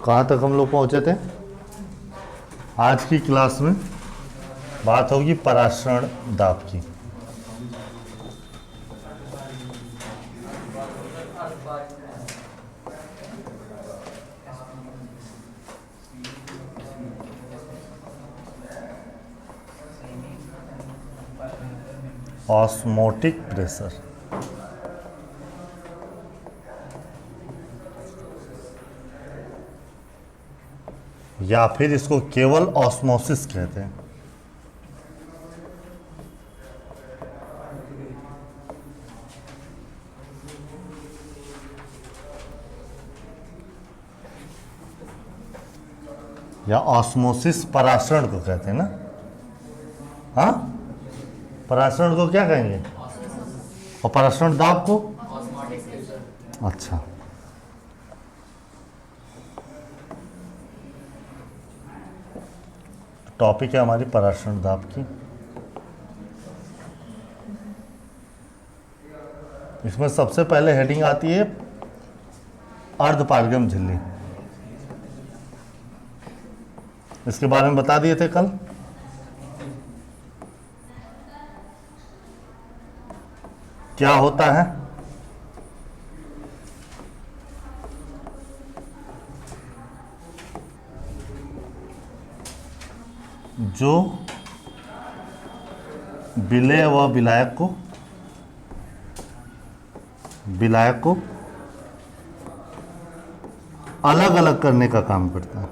कहाँ तक हम लोग पहुँचे थे? आज की क्लास में बात होगी पराशरण दाब की। ऑस्मोटिक प्रेशर, या फिर इसको केवल ऑस्मोसिस कहते हैं। या ऑस्मोसिस पराशरण को कहते हैं ना। हाँ, पराशरण को क्या कहेंगे? और पराशरण दाब को? अच्छा, टॉपिक है हमारी पराशरण दाब की। इसमें सबसे पहले हेडिंग आती है अर्धपारगम झिल्ली। इसके बारे में बता दिए थे कल। क्या होता है? जो विलेय व विलायक को अलग अलग करने का काम करता है।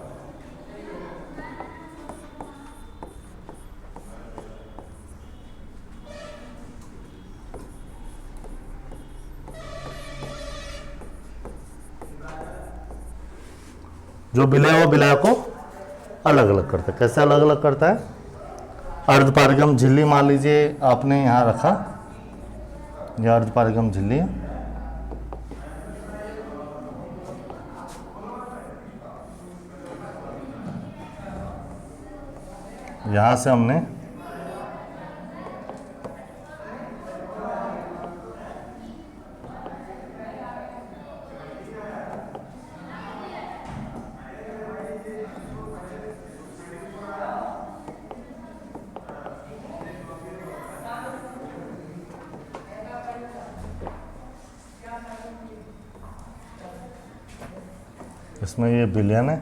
जो विलेय व विलायक को अलग अलग करता है। कैसे अलग अलग करता है? अर्धपारगम झिल्ली मान लीजिए आपने यहाँ रखा, यह अर्धपारगम झिल्ली है। यहाँ से हमने इसमें ये विलयन है,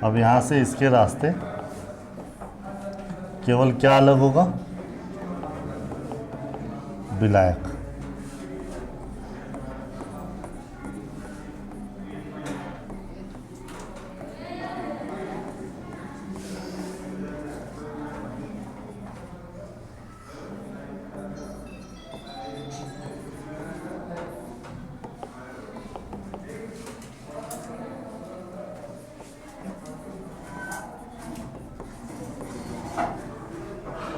अब यहाँ से इसके रास्ते केवल क्या अलग होगा? विलायक।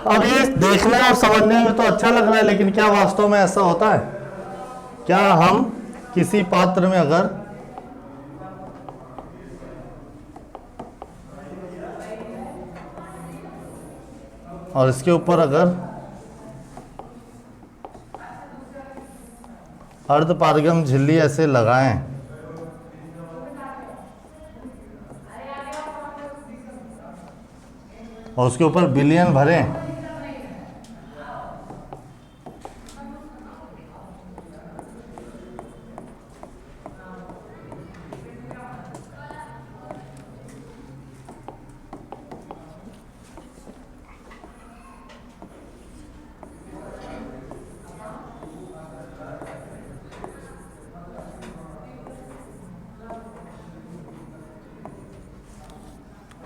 अब ये देखने और समझने में तो अच्छा लग रहा है, लेकिन क्या वास्तव में ऐसा होता है? क्या हम किसी पात्र में अगर और इसके ऊपर अगर अर्धपारगम झिल्ली ऐसे लगाएं और उसके ऊपर विलयन भरें,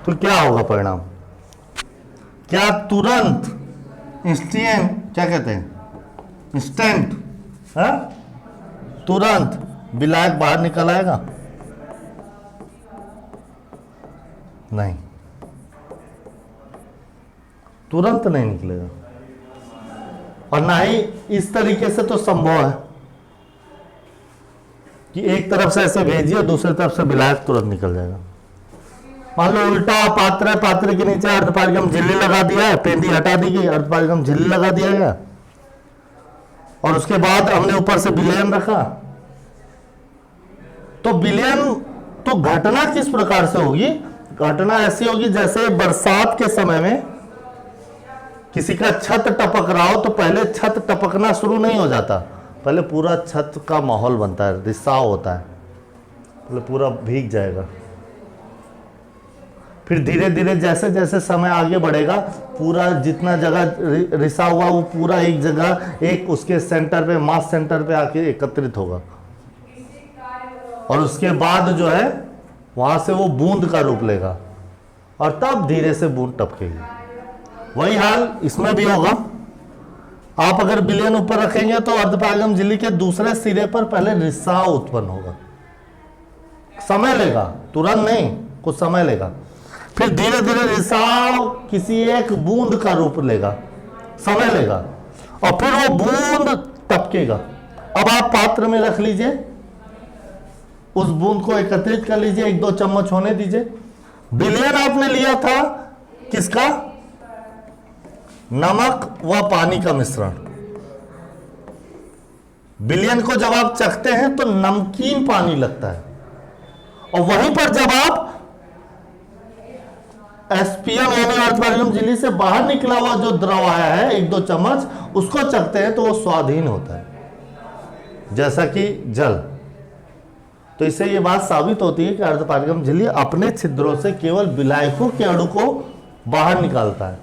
तो क्या होगा परिणाम? क्या तुरंत इंस्टेंट, क्या कहते हैं, इंस्टेंट हाँ, तुरंत विलायक बाहर निकल आएगा? नहीं, तुरंत नहीं निकलेगा। और ना ही इस तरीके से तो संभव है कि एक तरफ से ऐसे भेजिए, दूसरी तरफ से विलायक तुरंत निकल जाएगा। मान लो उल्टा पात्र है, पात्र के नीचे अर्धपारगम झिल्ली लगा दिया है, पेंदी हटा दी गई, अर्धपारगम झिल्ली लगा दिया गया, और उसके बाद हमने ऊपर से विलयन रखा। तो विलयन तो घटना किस प्रकार से होगी? घटना ऐसी होगी जैसे बरसात के समय में किसी का छत टपक रहा हो, तो पहले छत टपकना शुरू नहीं हो जाता, पहले पूरा छत का माहौल बनता है, रिसाव होता है, पहले पूरा भीग जाएगा। फिर धीरे धीरे जैसे जैसे समय आगे बढ़ेगा, पूरा जितना जगह रिसा हुआ वो पूरा एक जगह, एक उसके सेंटर पे, मास सेंटर पे आके एकत्रित होगा, और उसके बाद जो है वहां से वो बूंद का रूप लेगा, और तब धीरे से बूंद टपकेगी। वही हाल इसमें भी होगा। आप अगर विलयन ऊपर रखेंगे तो अर्धपारगम झिल्ली के दूसरे सिरे पर पहले रिसाव उत्पन्न होगा, समय लेगा, तुरंत नहीं, कुछ समय लेगा। फिर धीरे धीरे रिसाव किसी एक बूंद का रूप लेगा, समय लेगा, और फिर वो बूंद टपकेगा। अब आप पात्र में रख लीजिए, उस बूंद को एकत्रित कर लीजिए, 1-2 चम्मच होने दीजिए। विलयन आपने लिया था किसका? नमक व पानी का मिश्रण। विलयन को जब आप चखते हैं तो नमकीन पानी लगता है, और वहीं पर जब आप एसपीएम यानी अर्धपारगम झिल्ली से बाहर निकला हुआ जो द्रव आया है 1-2 चम्मच, उसको चखते हैं तो वो स्वादहीन होता है, जैसा कि जल। तो इससे ये बात साबित होती है कि अर्धपारगम झिल्ली अपने छिद्रों से केवल विलायकों के अणु को बाहर निकालता है,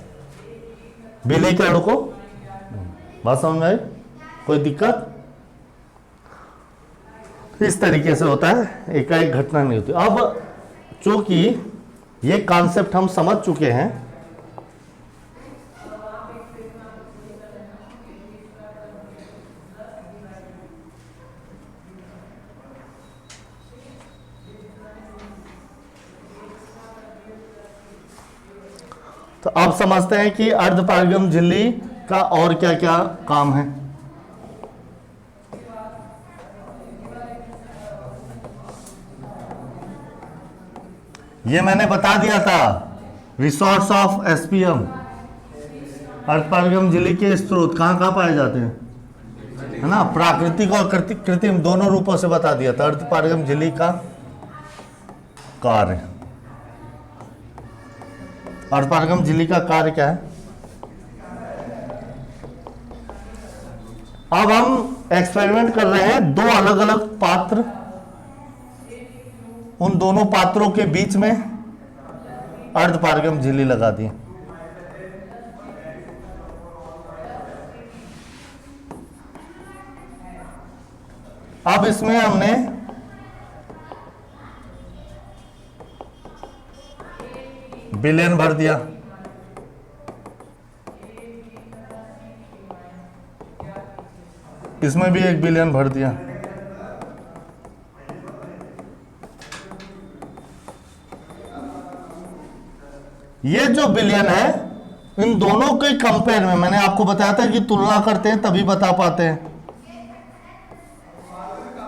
विलय के अणु को। बात समझ में आई? कोई दिक्कत? इस तरीके से होता है, एकाएक घटना नहीं होती। अब चूंकि ये कॉन्सेप्ट हम समझ चुके हैं, तो अब समझते हैं कि अर्धपारगम झिल्ली का और क्या क्या काम है। ये मैंने बता दिया था, रिसोर्स ऑफ एसपीएम। अर्धपारगम झिल्ली के स्रोत कहाँ कहाँ पाए जाते हैं, है ना? प्राकृतिक और कृत्रिम दोनों रूपों से बता दिया था। अर्धपारगम झिल्ली का कार्य, अर्धपारगम झिल्ली का कार्य क्या है? अब हम एक्सपेरिमेंट कर रहे हैं 2 अलग अलग पात्र, उन दोनों पात्रों के बीच में अर्धपारगम झिल्ली लगा दी। अब इसमें हमने विलयन भर दिया, इसमें भी एक विलयन भर दिया। ये जो विलयन है, इन दोनों के कंपेयर में मैंने आपको बताया था कि तुलना करते हैं तभी बता पाते हैं।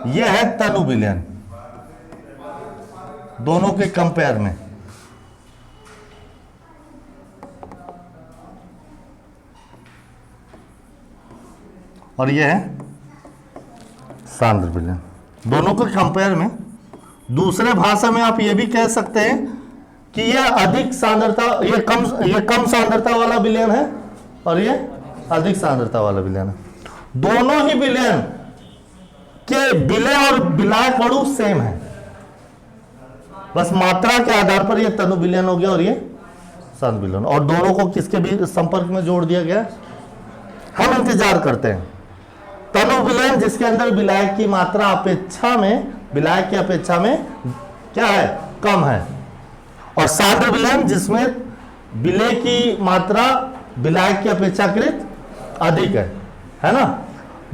यह है तनु विलयन, दोनों के कंपेयर में। और यह है सांद्र विलयन, दोनों के कंपेयर में। दूसरे भाषा में आप यह भी कह सकते हैं कि यह अधिक सांद्रता, यह कम सांद्रता वाला विलयन है, और यह अधिक सांद्रता वाला विलयन है। दोनों ही विलयन के विलय और विलायक अणु सेम है, बस मात्रा के आधार पर यह तनु विलयन हो गया और यह सांद्र विलयन। और दोनों को किसके भी संपर्क में जोड़ दिया गया? हम इंतजार करते हैं तनु विलयन जिसके अंदर विलायक की मात्रा अपेक्षा में, विलायक की अपेक्षा में क्या है? कम है। और सांद्र विलयन जिसमें विलय की मात्रा विलायक की अपेक्षाकृत अधिक है ना?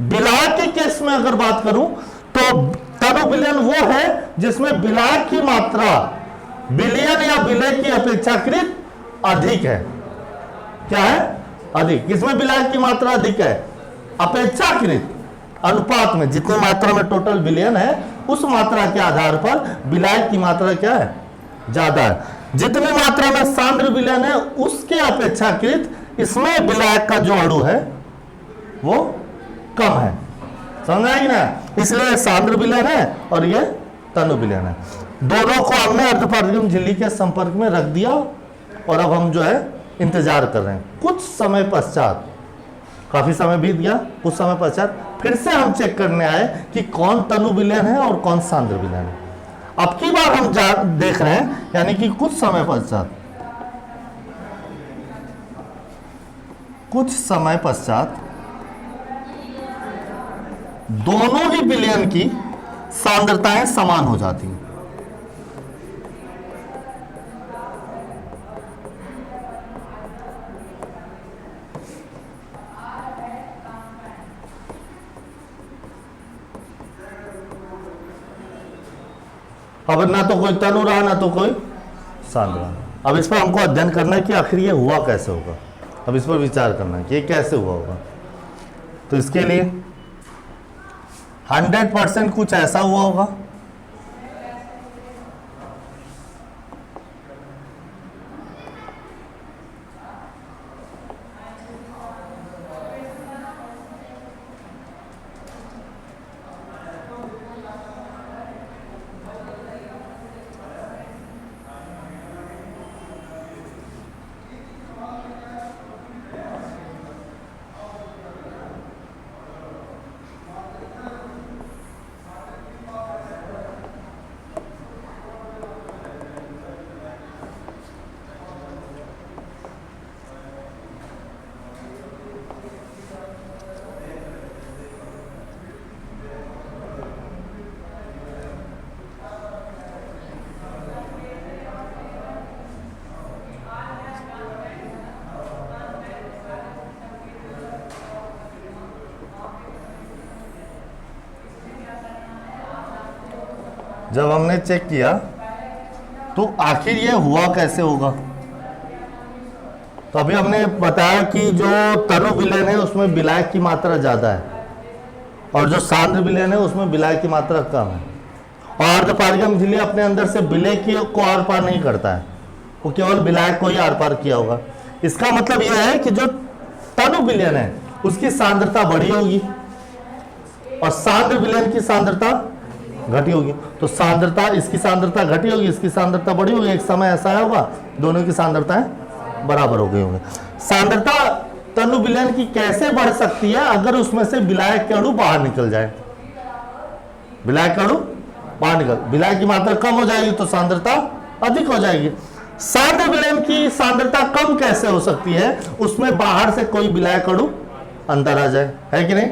विलायक के केस में अगर बात करूं तो तनु विलयन वो है जिसमें विलायक की मात्रा विलयन या विलय की अपेक्षाकृत अधिक है। क्या है? अधिक। किसमें विलायक की मात्रा अधिक है? अपेक्षाकृत, अनुपात में जितनी मात्रा में टोटल विलयन है उस मात्रा के आधार पर विलायक की मात्रा क्या है? ज्यादा है। जितनी मात्रा में सांद्र विलयन है उसके अपेक्षाकृत इसमें विलायक का जो अणु है वो कम है। समझ आएगी ना? इसलिए सांद्र विलयन है और ये तनु विलयन है। दोनों को हमने अर्धपारगम झिल्ली के संपर्क में रख दिया और अब हम जो है इंतजार कर रहे हैं। कुछ समय पश्चात, काफी समय बीत गया, कुछ समय पश्चात फिर से हम चेक करने आए कि कौन तनु विलयन है और कौन सांद्र विलयन है। अब की बार हम देख रहे हैं, यानी कि कुछ समय पश्चात दोनों ही विलयन की सांद्रताएं समान हो जाती हैं। अब ना तो कोई तनु रहा ना तो कोई सांद्र रहा। अब इस पर हमको अध्ययन करना है कि आखिर ये हुआ कैसे होगा। अब इस पर विचार करना है कि ये कैसे हुआ होगा। तो इसके लिए 100% कुछ ऐसा हुआ होगा। जब हमने चेक किया तो आखिर ये हुआ कैसे होगा। तो अभी हमने बताया कि जो तनु विलयन है उसमें विलायक की मात्रा ज्यादा है और जो सांद्र विलयन है उसमें विलायक की मात्रा कम है। और अर्धपारगम झिल्ली अपने अंदर से विलय को आर पार नहीं करता है, वो केवल विलायक को ही आर पार किया होगा। इसका मतलब यह है कि जो तनु विलयन है उसकी सांद्रता बढ़ी होगी और सांद्र विलयन की सांद्रता घटी होगी। तो सांद्रता, इसकी सांद्रता घटी होगी, इसकी सांद्रता बढ़ी होगी। एक समय ऐसा होगा दोनों की सांद्रताएं बराबर हो गई होंगी। सांद्रता तनु विलयन की कैसे बढ़ सकती है? अगर उसमें से विलायक के अणु बाहर निकल जाए। विलायक के अणु बाहर निकल, विलायक की मात्रा कम हो जाएगी तो सांद्रता अधिक हो जाएगी। सांद्र विलयन की सांद्रता कम कैसे हो सकती है? उसमें बाहर से कोई विलायक अणु अंदर आ जाए, है कि नहीं?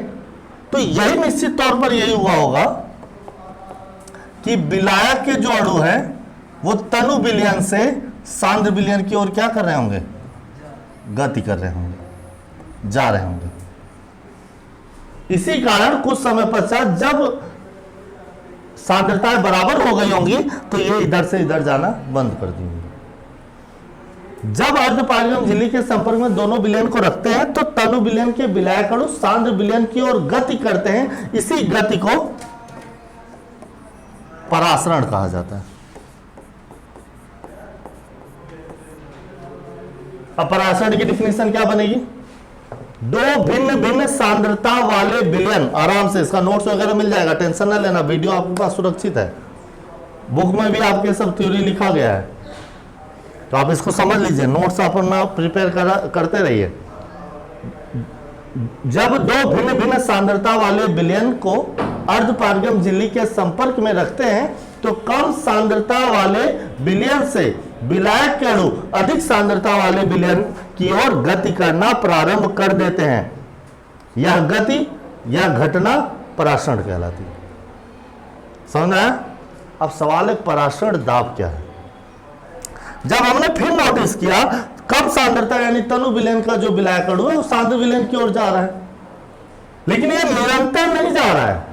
तो यही निश्चित तौर पर यही हुआ होगा कि विलायक के जो अणु है वो तनु विलयन से सांद्र विलयन की ओर क्या कर रहे होंगे? गति कर रहे होंगे, जा रहे होंगे। इसी कारण कुछ समय पश्चात जब सांद्रताएं बराबर हो गई होंगी तो ये इधर से इधर जाना बंद कर देंगे। जब अर्धपारगम झिल्ली के संपर्क में दोनों विलयन को रखते हैं तो तनु विलयन के विलायक अणु सांद्र विलयन की ओर गति करते हैं। इसी गति को परासरण कहा जाता है। अब परासरण की डिफिनेशन क्या बनेगी? दो भिन्न भिन्न सांद्रता वाले विलयन, आराम से इसका नोट्स वगैरह मिल जाएगा, टेंशन ना लेना, वीडियो आपके पास सुरक्षित है, बुक में भी आपके सब थ्योरी लिखा गया है, तो आप इसको समझ लीजिए, नोट्स अपना प्रिपेयर करते रहिए। जब दो भिन्न भिन्न सांद्रता वाले विलयन को अर्धपारगम झिल्ली के संपर्क में रखते हैं तो कम सांद्रता वाले विलयन से विलायक के अणु अधिक सांद्रता वाले विलयन की ओर गति करना प्रारंभ कर देते हैं। यह गति या घटना परासरण कहलाती है। समझ आया? अब सवाल है परासरण दाब क्या है। जब हमने फिर नोटिस किया कम सांद्रता यानी तनु विलयन का जो विलायक अणु है वो सांद्र विलयन की ओर जा रहा है, लेकिन ये निरंतर नहीं जा रहा है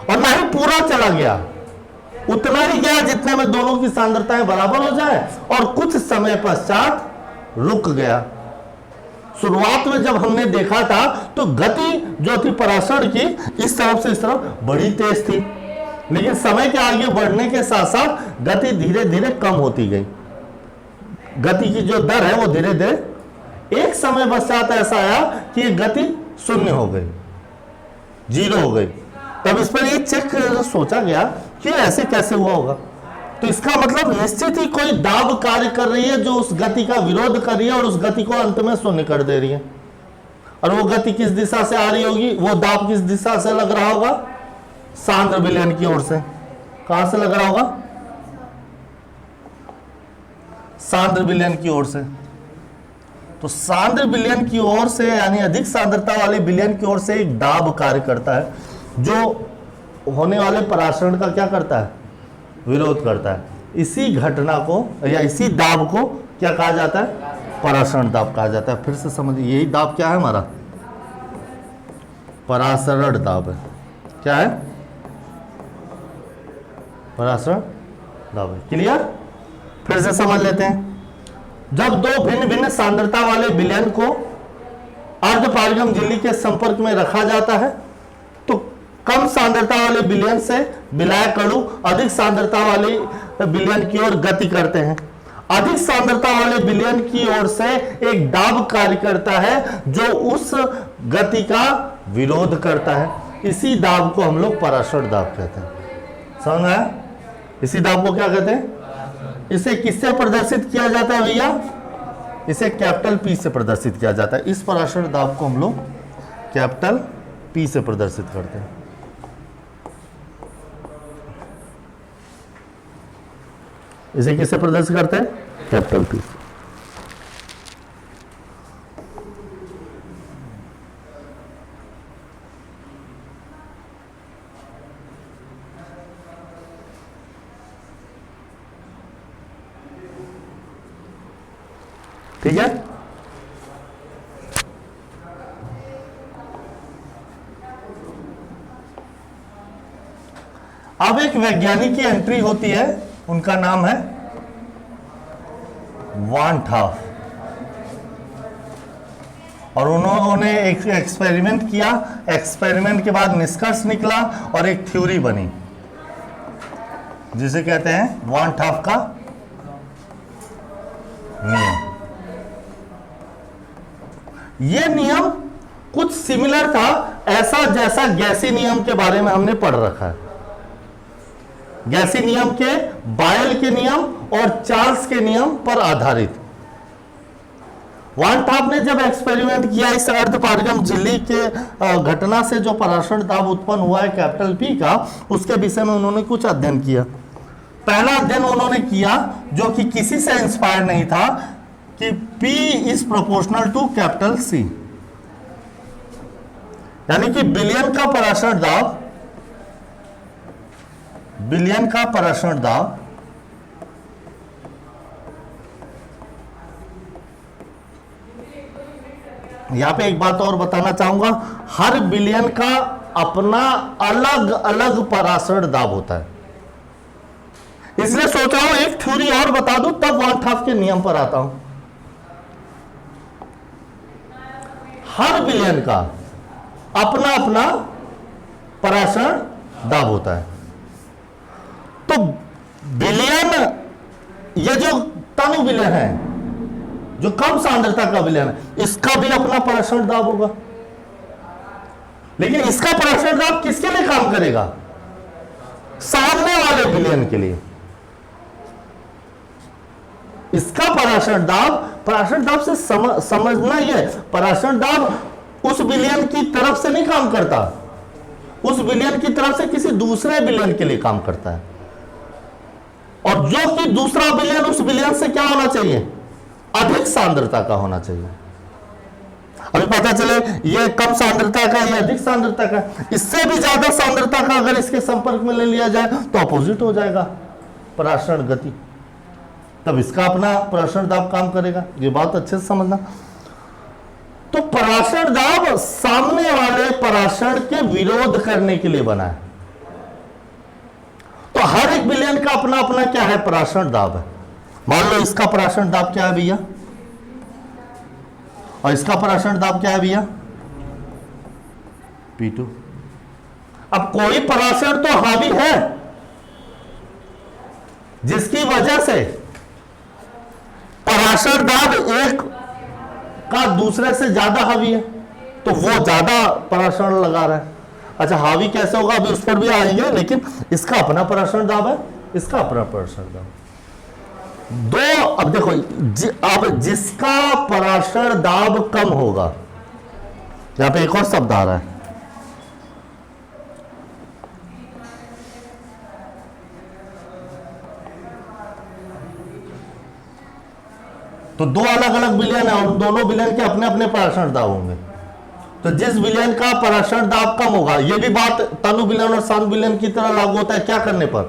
और ना ही पूरा चला गया, उतना ही गया जितने में दोनों की सांद्रताएं बराबर हो जाए और कुछ समय पश्चात रुक गया। शुरुआत में जब हमने देखा था तो गति जो थी पराशर की इस तरफ से इस तरफ बड़ी तेज थी, लेकिन समय के आगे बढ़ने के साथ साथ गति धीरे धीरे कम होती गई। गति की जो दर है वो धीरे धीरे एक समय पश्चात ऐसा आया कि गति शून्य हो गई, जीरो हो गई। तब इस पर ये चेक सोचा गया कि ऐसे कैसे हुआ होगा। तो इसका मतलब निश्चित ही कोई दाब कार्य कर रही है जो उस गति का विरोध कर रही है और उस गति को अंत में शून्य कर दे रही है। और वो गति किस दिशा से आ रही होगी, वो दाब किस दिशा से लग रहा होगा, सांद्र विलयन की ओर से। कहां से लग रहा होगा, सांद्र विलयन की ओर से। तो सांद्र विलयन की ओर से यानी अधिक सांद्रता वाले विलयन की ओर से एक दाब कार्य करता है जो होने वाले परासरण का क्या करता है, विरोध करता है। इसी घटना को या इसी दाब को क्या कहा जाता है, परासरण दाब कहा जाता है। फिर से समझिए, यही दाब क्या है हमारा, परासरण दाब है। क्या है, परासरण दाब है। क्लियर, फिर से समझ लेते हैं। जब दो भिन्न भिन्न सांद्रता वाले विलयन को अर्धपारगम झिल्ली के संपर्क में रखा जाता है तो कम सांद्रता वाले विलयन से विलायक अणु अधिक सांद्रता वाले विलयन की ओर गति करते हैं। अधिक सांद्रता वाले विलयन की ओर से एक दाब कार्य करता है जो उस गति का विरोध करता है। इसी दाब को हम लोग परासरण दाब कहते हैं। समझ आया, इसी दाब को क्या कहते हैं। इसे किससे प्रदर्शित किया जाता है भैया, इसे कैपिटल पी से प्रदर्शित किया जाता है। इस परासरण दाब को हम लोग कैपिटल पी से प्रदर्शित करते हैं। इसे किससे प्रदर्शित करते हैं, कैपिटल पी। ठीक है, अब एक वैज्ञानिक की एंट्री होती है, उनका नाम है वान ठाफ। और उन्होंने एक एक्सपेरिमेंट किया, एक्सपेरिमेंट के बाद निष्कर्ष निकला और एक थ्योरी बनी जिसे कहते हैं वान ठाफ का नियम। यह नियम कुछ सिमिलर था ऐसा जैसा गैसी नियम के बारे में हमने पढ़ रखा है। गैसी नियम के बायल के नियम और चार्ल्स के नियम पर आधारित। वान ठाफ ने जब एक्सपेरिमेंट किया इस अर्धपारगम झिल्ली के घटना से जो परासरण दाब उत्पन्न हुआ है कैपिटल पी का, उसके विषय में उन्होंने कुछ अध्ययन किया। पहला अध्ययन उन्होंने किया जो कि किसी से इंस्पायर नहीं था कि P is proportional to capital C, यानी कि विलयन का परासरण दाब, विलयन का परासरण दाब यहां पे एक बात और बताना चाहूंगा, हर विलयन का अपना अलग अलग परासरण दाब होता है। इसलिए सोच रहा हूं एक थ्योरी और बता दूं तब वान ठाफ के नियम पर आता हूं। हर विलयन का अपना अपना परासरण दाब होता है। तो विलयन, ये जो तनु विलयन है, जो कम सांद्रता का विलयन है, इसका भी अपना परासरण दाब होगा। लेकिन इसका परासरण दाब किसके लिए काम करेगा, सामने वाले विलयन के लिए। इसका परासरण दाब से समझना ही है, परासरण दाब उस विलयन की तरफ से नहीं काम करता, उस विलयन की तरफ से किसी दूसरे विलयन के लिए काम करता है। और जो कि दूसरा विलयन उस विलयन से क्या होना चाहिए, अधिक सांद्रता का होना चाहिए। अभी पता चले ये कम सांद्रता का, ये अधिक सांद्रता का, इससे भी ज्यादा सांद्रता का अगर इसके संपर्क में ले लिया जाए तो अपोजिट हो जाएगा परासरण गति, तब इसका अपना परासरण दाब काम करेगा। ये बात अच्छे से समझना। तो पराशर दाब सामने वाले पराशर के विरोध करने के लिए बना है। तो हर एक विलयन का अपना अपना क्या है, पराशर दाब है। मान लो इसका पराशर दाब क्या है भैया, और इसका पराशर दाब क्या है भैया, P2। अब कोई पराशर तो हावी है जिसकी वजह से पराशर दाब एक का दूसरे से ज्यादा हावी है, तो वो ज्यादा पराशर लगा रहा है। अच्छा हावी कैसे होगा अभी उस पर भी आएंगे, लेकिन इसका अपना पराशर दाब है, इसका अपना पराशर दाब दो। अब देखो अब जिसका पराशर दाब कम होगा, यहां पे एक और शब्द आ रहा है, तो दो अलग अलग विलयन है और दोनों विलयन के अपने अपने पराशर दाब होंगे। तो जिस विलयन का पराशर दाब कम होगा, यह भी बात तनु विलयन और शांत विलयन की तरह लागू होता है, क्या करने पर,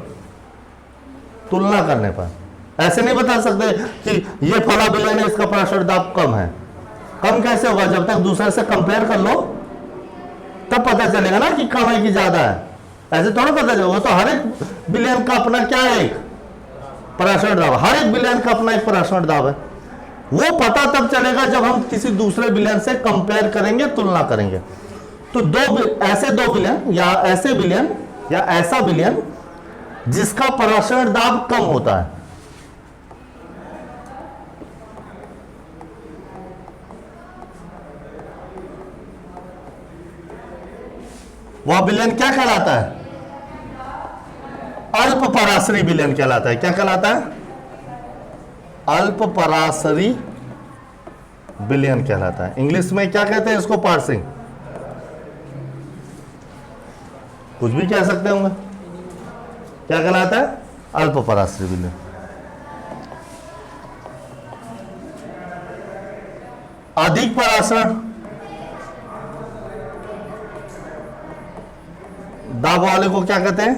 तुलना करने पर। ऐसे नहीं बता सकते कि ये फला विलयन है इसका पराशर दाब कम है। कम कैसे होगा, जब तक दूसरे से कंपेयर कर लो तब पता चलेगा ना कि कम है कि ज्यादा है, ऐसे थोड़ा पता चलेगा। तो हर एक विलयन का अपना क्या है, एक पराशर दाब, हर एक विलयन का अपना एक पराशर दाब है। वो पता तब चलेगा जब हम किसी दूसरे विलयन से कंपेयर करेंगे, तुलना करेंगे। तो दो विलयन या ऐसे विलयन या ऐसा विलयन जिसका पराशर दाब कम होता है, वह विलयन क्या कहलाता है, अल्प पराशरी विलयन कहलाता है। क्या कहलाता है, अल्प पराशरी विलयन कहलाता है। इंग्लिश में क्या कहते हैं इसको, पार्सिंग, कुछ भी कह सकते होंगे। क्या कहलाता है, अल्प पराशरी विलयन। अधिक पराशर दाब वाले को क्या कहते हैं,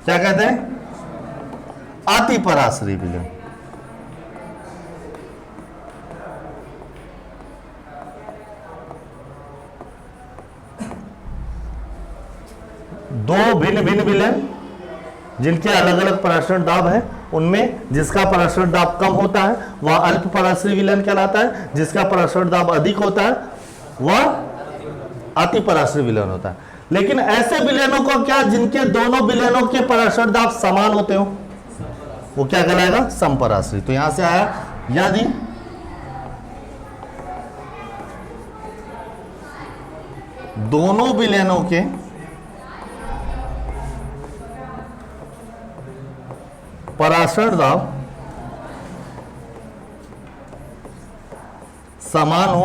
क्या कहते हैं, अति पराशरी विलयन। दो भिन्न भिन्न विलयन जिनके अलग अलग पराशर दाब है, उनमें जिसका पराशर दाब कम होता है वह अल्प पराशरी विलयन कहलाता है, जिसका पराशर दाब अधिक होता है वह अति पराशरी विलयन होता है। लेकिन ऐसे विलयनों को क्या, जिनके दोनों विलयनों के पराशर दाब समान होते हो, वो क्या कहलाएगा, समपराशरी। तो यहां से आया, यदि दोनों विलयनों के पराशर दाब समान हो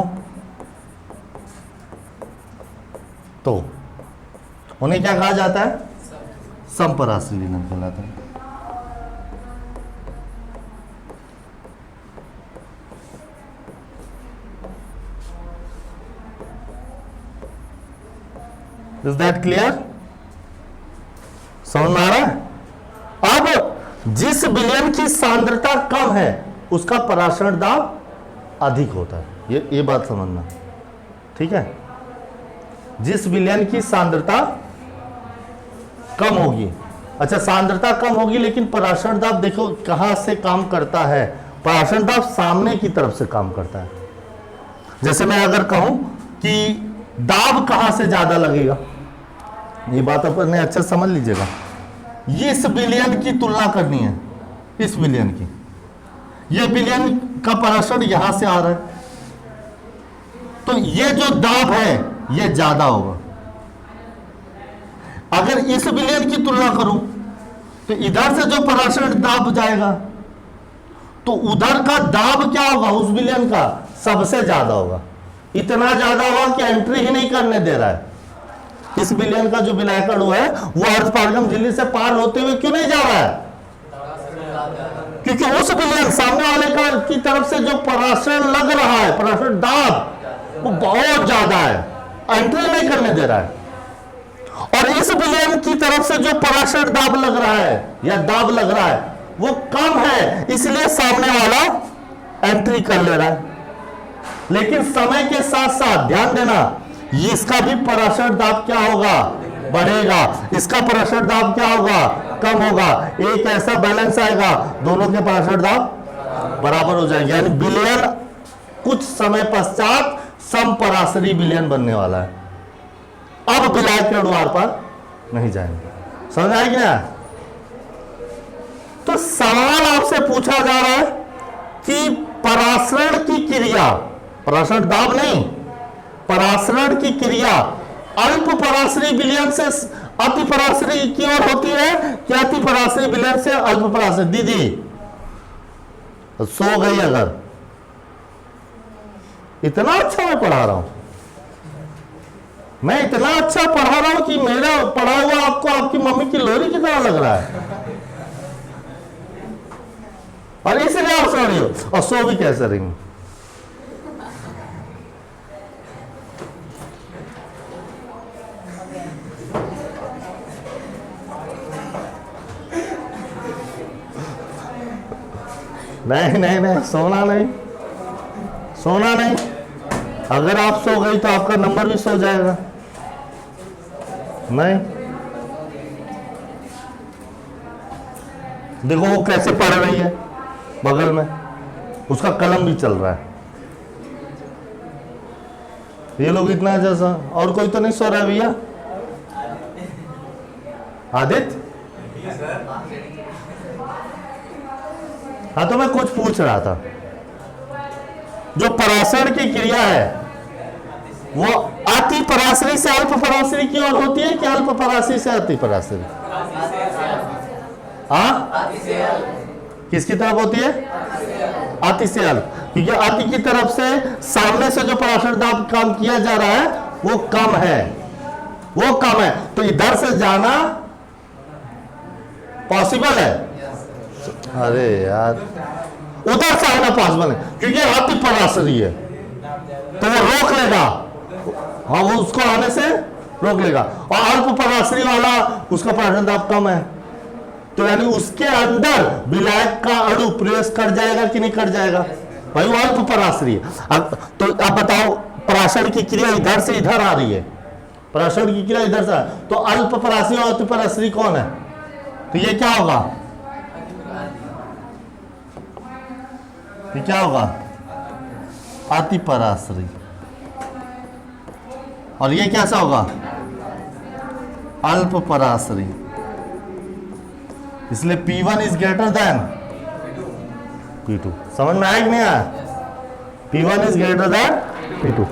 तो उन्हें क्या कहा जाता है, समपराशरी विलयन कहलाता है। Is that clear? समझ में आ रहा है? अब जिस विलयन की सांद्रता कम है उसका पराशर दाब अधिक होता है, ये बात समझना, ठीक है। जिस विलयन की सांद्रता कम होगी, अच्छा सांद्रता कम होगी लेकिन पराशर दाब देखो कहां से काम करता है, पराशर दाब सामने की तरफ से काम करता है। जैसे मैं अगर कहूं कि दाब कहां से ज्यादा लगेगा, ये बात अपने अच्छा समझ लीजिएगा। ये इस विलयन की तुलना करनी है, इस विलयन की, ये विलयन का पराशर यहां से आ रहा है, तो ये जो दाब है ये ज्यादा होगा। अगर इस विलयन की तुलना करूं तो इधर से जो पराशर दाब जाएगा तो उधर का दाब क्या होगा, उस विलयन का सबसे ज्यादा होगा, इतना ज्यादा होगा कि एंट्री ही नहीं करने दे रहा है। इस विलयन का जो विलायक अणु है वो अर्धपारगम झिल्ली से पार होते हुए क्यों नहीं जा रहा है, क्योंकि उस विलयन सामने वाले का की तरफ से जो पराशर लग रहा है, पराशर दाब वो बहुत ज्यादा है, एंट्री नहीं करने दे रहा है। और इस विलयन की तरफ से जो पराशर दाब लग रहा है या दाब लग रहा है वो कम है, इसलिए सामने वाला एंट्री कर ले रहा है। लेकिन समय के साथ साथ ध्यान देना, ये इसका भी पराशर दाब क्या होगा, बढ़ेगा, इसका पराशर दाब क्या होगा, कम होगा। एक ऐसा बैलेंस आएगा, दोनों के पराशर दाब बराबर हो जाएंगे, यानी विलयन कुछ समय पश्चात समपराशरी विलयन बनने वाला है। अब विलायक के अणु आर पार नहीं जाएंगे। समझ आएगी ना? तो सवाल आपसे पूछा जा रहा है कि परासरण की क्रिया, परासरण दाब नहीं, परासरण की क्रिया अल्प पराशरी विलयन से अति पराशरी की ओर होती है कि अति पराशरी विलयन से अल्प पराशरी? दीदी सो गई अगर, इतना अच्छा मैं पढ़ा रहा हूं, मैं इतना अच्छा पढ़ा रहा हूं कि मेरा पढ़ा हुआ आपको आपकी मम्मी की लोरी की तरह लग रहा है, और इसलिए आप सो रही हो, और सो भी कैसे रही? नहीं नहीं नहीं, सोना नहीं, सोना नहीं। अगर आप सो गई तो आपका नंबर भी सो जाएगा। नहीं, देखो वो कैसे पढ़ रही है, बगल में उसका कलम भी चल रहा है। ये लोग इतना जैसा, और कोई तो नहीं सो रहा है भैया? आदित्य? हाँ, तो मैं कुछ पूछ रहा था। जो पराशरण की क्रिया है वो अति पराशरी से अल्प पराशरी की ओर होती है कि अल्प पराशरी से अति पराशरी? हाँ, किसकी तरफ होती है? अति से अल्प, क्योंकि अति की तरफ से सामने से जो पराशर दाब काम किया जा रहा है वो कम है, वो कम है, तो इधर से जाना पॉसिबल है। अरे यार, उधर से आना पॉसिबल है क्योंकि अति पराशरी है, तो वो रोक लेगा। हाँ, वो उसको आने से रोक लेगा, और अल्प पराशरी वाला उसका पराशर दाब कम है, तो यानी उसके अंदर विलायक का अणु प्रवेश कर जाएगा कि नहीं कर जाएगा? भाई वो अल्प पराशरी है। अब तो आप बताओ, पराशर की क्रिया इधर से इधर आ रही है, पराशर की क्रिया इधर से, तो अल्प पराशरी और अति पराशरी कौन है? तो ये क्या होगा, ये क्या होगा? अति पराशरी। और ये कैसा होगा? अल्प पराशरी। इसलिए P1 is greater than P2। समझ में आया कि नहीं आया? P1 is greater than P2।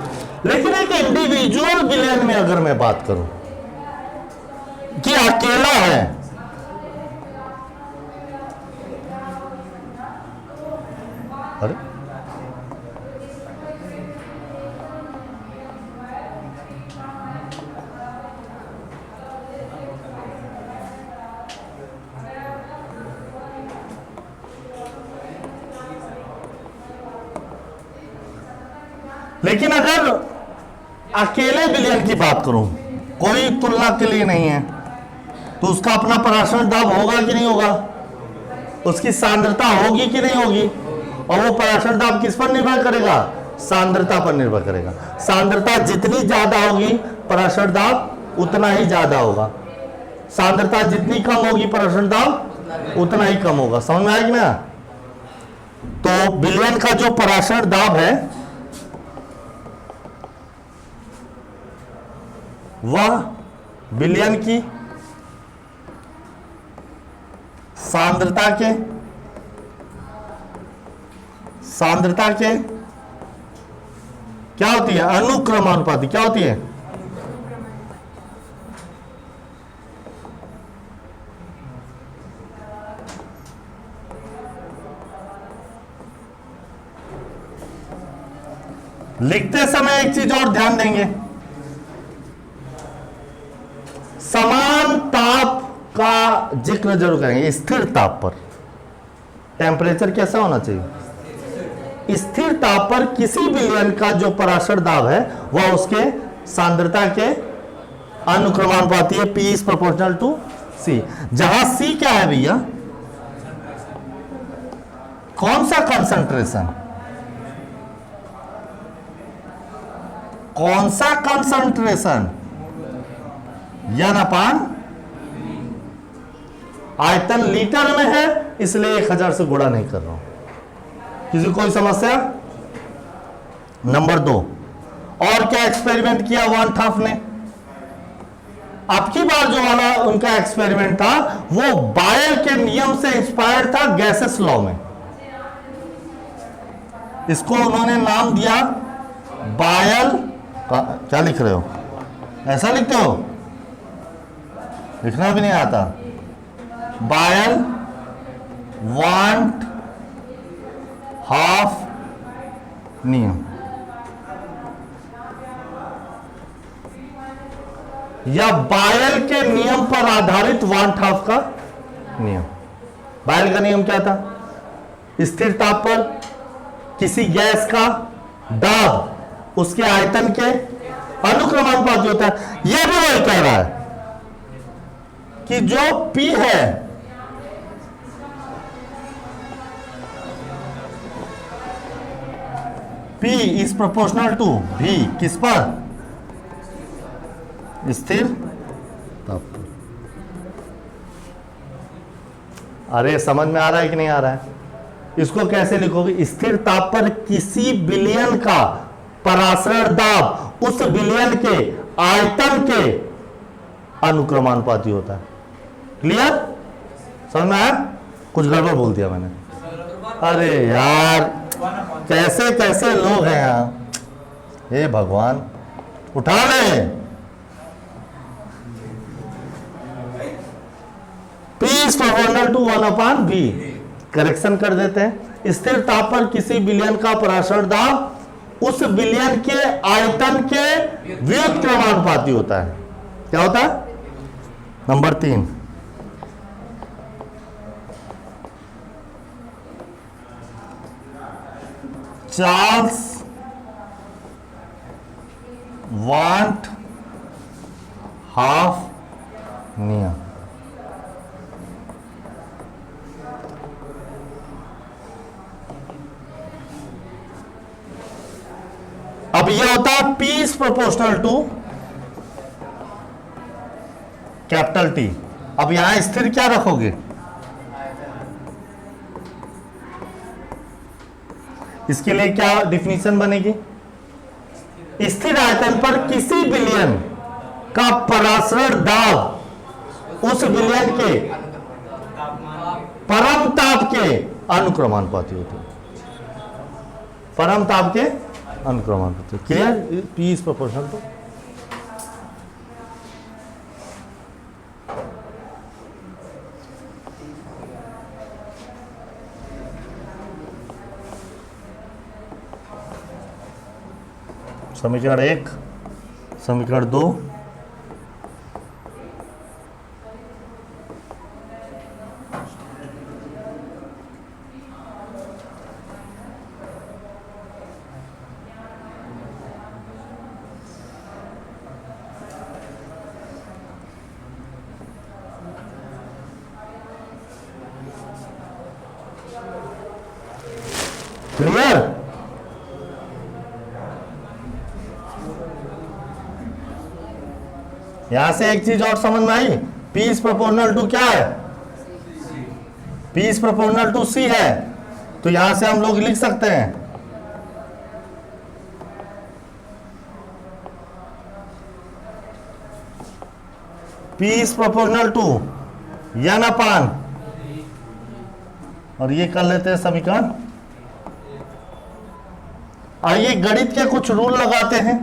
लेकिन एक इंडिविजुअल विलयन में अगर मैं बात करूं कि अकेला है, अरे लेकिन अगर अकेले विलयन की बात करूं, कोई तुलना के लिए नहीं है, तो उसका अपना पराशर दाब होगा कि नहीं होगा? उसकी सांद्रता होगी कि नहीं होगी? और वो पराशर दाब किस पर निर्भर करेगा? सांद्रता पर निर्भर करेगा। सांद्रता जितनी ज्यादा होगी पराशर दाब उतना ही ज्यादा होगा, सांद्रता जितनी कम होगी पराशर दाब उतना ही कम होगा। समझ में आएगी ना? तो विलयन का जो पराशर दाब है वह विलयन की सांद्रता के क्या होती है? अनुक्रमानुपाती। क्या होती है? लिखते समय एक चीज और ध्यान देंगे, समान ताप का जिक्र जरूर करेंगे। स्थिर ताप पर टेम्परेचर कैसा होना चाहिए? स्थिर ताप पर किसी विलयन का जो पराशर दाब है वह उसके सांद्रता के अनुक्रमानुपाती है, P is proportional to C। जहां C क्या है भैया? कौन सा कंसंट्रेशन? कौन सा कंसंट्रेशन? n अपान आयतन लीटर में है, इसलिए 1000 से गुणा नहीं कर रहा हूं। किसी कोई समस्या? नंबर 2, और क्या एक्सपेरिमेंट किया वन टफ ने? अब की बार जो वाला उनका एक्सपेरिमेंट था वो बायल के नियम से इंस्पायर्ड था, गैसेस लॉ में। इसको उन्होंने नाम दिया बायल क्या लिख रहे हो? ऐसा लिखते हो? लिखना भी नहीं आता। बायल वांट हाफ नियम, या बायल के नियम पर आधारित वांट हाफ का नियम। बायल का नियम क्या था? स्थिर ताप पर किसी गैस का दाब उसके आयतन के अनुक्रमानुपाती होता है। यह भी वही कह रहा है कि जो P है P is proportional to V, किस पर? स्थिर ताप पर। अरे समझ में आ रहा है कि नहीं आ रहा है? इसको कैसे लिखोगे? स्थिर ताप पर किसी विलयन का परासरण दाब उस विलयन के आयतन के अनुक्रमानुपाती होता है। क्लियर? समझ में आया? कुछ गड़बड़ बोल दिया मैंने? अरे यार कैसे कैसे लोग हैं यहां, हे भगवान, उठा ले। P is proportional to 1 upon V। Correction कर देते हैं। स्थिर ताप पर किसी विलयन का परासरण दाब उस विलयन के आयतन के व्युत्क्रमानुपाती होता है। क्या होता है? नंबर 3, चार्ल्स वांट हाफ नियम। अब यह होता है P is proportional to capital T। अब यहां स्थिर क्या रखोगे? इसके लिए क्या डिफिनीशन बनेगी? स्थिर आयतन पर किसी विलयन का परासरण दाब उस विलयन के परम ताप के अनुक्रमानुपाती होते हैं। परम ताप के अनुक्रमानुपाती। Clear? P is proportional to. समीकरण 1, समीकरण 2, क्लियर? यहां से एक चीज और समझ में आई। P इज प्रोपोर्शनल टू क्या है? P is proportional to C है, तो यहां से हम लोग लिख सकते हैं P is proportional to n upon, और ये कर लेते हैं समीकरण। आइए गणित के कुछ रूल लगाते हैं।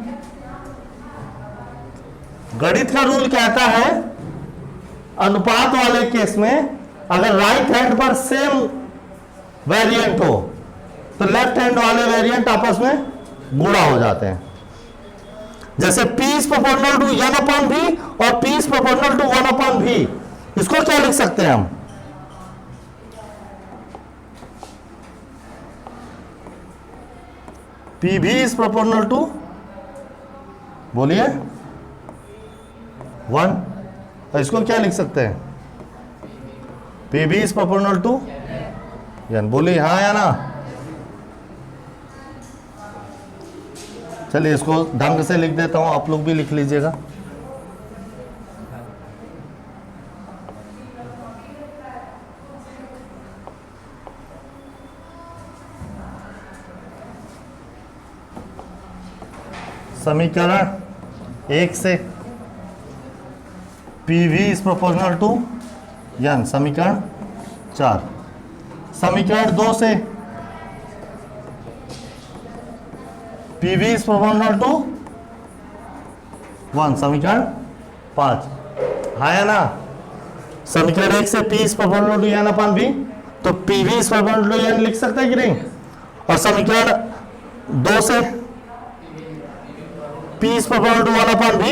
गणित का रूल कहता है अनुपात वाले केस में अगर राइट हैंड पर सेम वेरिएंट हो तो लेफ्ट हैंड वाले वेरिएंट आपस में गुणा हो जाते हैं। जैसे P is proportional to n upon V और P is proportional to 1 upon V। इसको क्या लिख सकते हैं हम? PV इज प्रोपोर्शनल टू, बोलिए 1। और इसको क्या लिख सकते हैं? PV is proportional to n। बोलिए हाँ या ना? चलिए इसको ढंग से लिख देता हूं, आप लोग भी लिख लीजिएगा। समीकरण 1 से PV is proportional to n, समीकरण 4। समीकरण 2 से PV इज प्रोपोर्शनल टू 1, समीकरण 5। हाँ या ना? समीकरण 1 से P is proportional to n upon V, तो PV is proportional to n लिख सकते हैं कि नहीं? और समीकरण 2 से P is proportional to 1 upon V,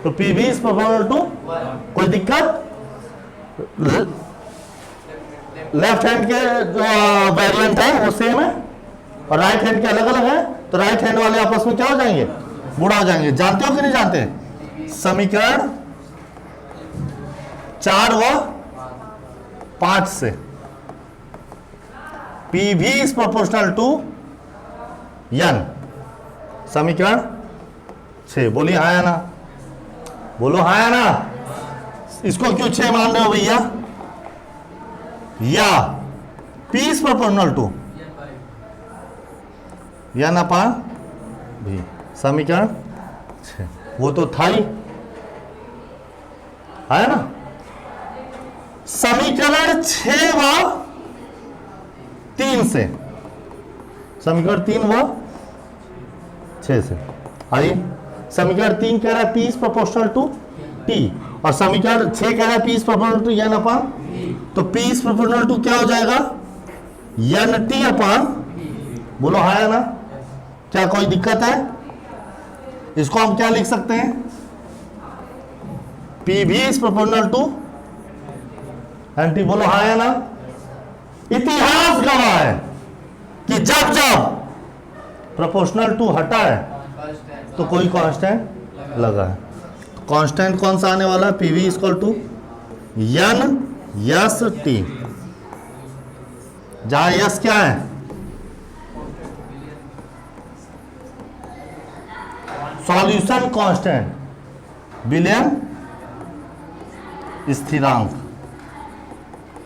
तो PV इज प्रोपोर्शनल टू, कोई दिक्कत? लेफ्ट हैंड के जो वेरिएंट है वो सेम है और राइट हैंड के अलग अलग है, तो राइट हैंड वाले आपस में क्या हो जाएंगे? गुणा हो जाएंगे। जानते हो कि नहीं जानते? समीकरण 4 व 5 से PV is proportional to n, समीकरण 6। बोलिए हाँ या ना? बोलो हाँ या ना? इसको क्यों 6 मान रहे हो भैया? या P is proportional to n upon V, समीकरण 6। वो तो था ही, है ना? समीकरण 6 व 3 से, समीकरण 3 व 6 से आइए। समीकरण 3 कह रहा है P is proportional to T, और समीकरण 6 कह रहा है P is proportional to n upon, तो P इज प्रोपोर्शनल टू क्या हो जाएगा? NT अपॉन, बोलो हाँ या ना? क्या कोई दिक्कत है? इसको हम क्या लिख सकते हैं? PV is proportional to NT, बोलो हाँ या ना? इतिहास गवाह है कि जब जब प्रोपोर्शनल टू हटा है तो कोई कांस्टेंट लगा है। कांस्टेंट कौन सा आने वाला है? PV इक्वल टू n यस t, जहां यस क्या है? सॉल्यूशन कांस्टेंट, विलियम स्थिरांक।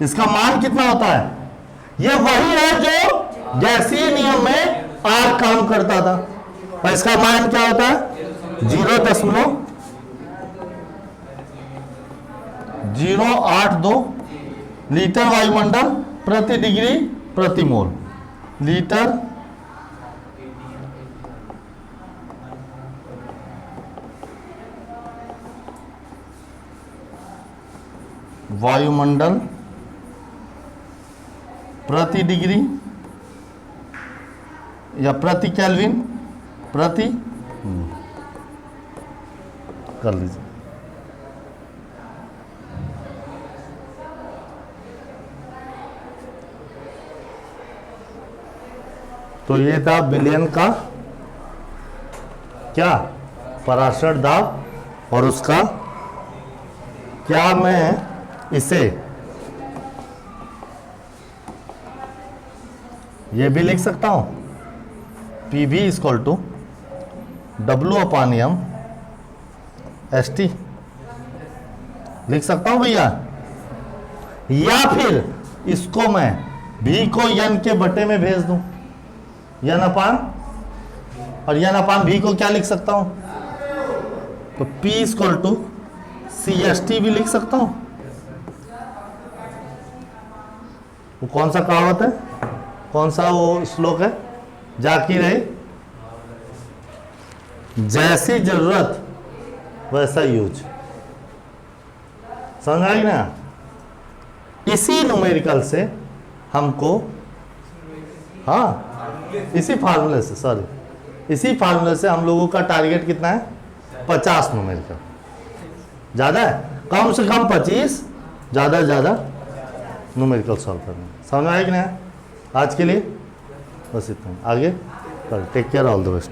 इसका मान कितना होता है? यह वही है जो गैसीय नियम में R काम करता था, और इसका मान क्या होता है? 0.082 लीटर वायुमंडल प्रति डिग्री प्रति मोल। लीटर वायुमंडल प्रति डिग्री या प्रति केल्विन प्रति, कर लीजिए। तो ये था विलयन का क्या? पराशर दाब, और उसका क्या मैं इसे ये भी लिख सकता हूं? PV equal to W upon M ST लिख सकता हूं भैया? या फिर इसको मैं V को n के बटे में भेज दूं, n अपान, और n अपान V को क्या लिख सकता हूं? तो P इक्वल टू CST भी लिख सकता हूं। वो कौन सा कहावत है, कौन सा वो श्लोक है? जाकी रहे जैसी जरूरत वैसा यूज। समझ आई ना? इसी न्यूमेरिकल से हमको, हाँ इसी फार्मूले से, सॉरी इसी फार्मूले से हम लोगों का टारगेट कितना है? 50 न्यूमेरिकल। ज़्यादा है? कम से कम 25, ज़्यादा से ज़्यादा न्यूमेरिकल सॉल्व करना। समझ में आया कि नहीं? आज के लिए बस इतना, आगे कल। Take care, all the best.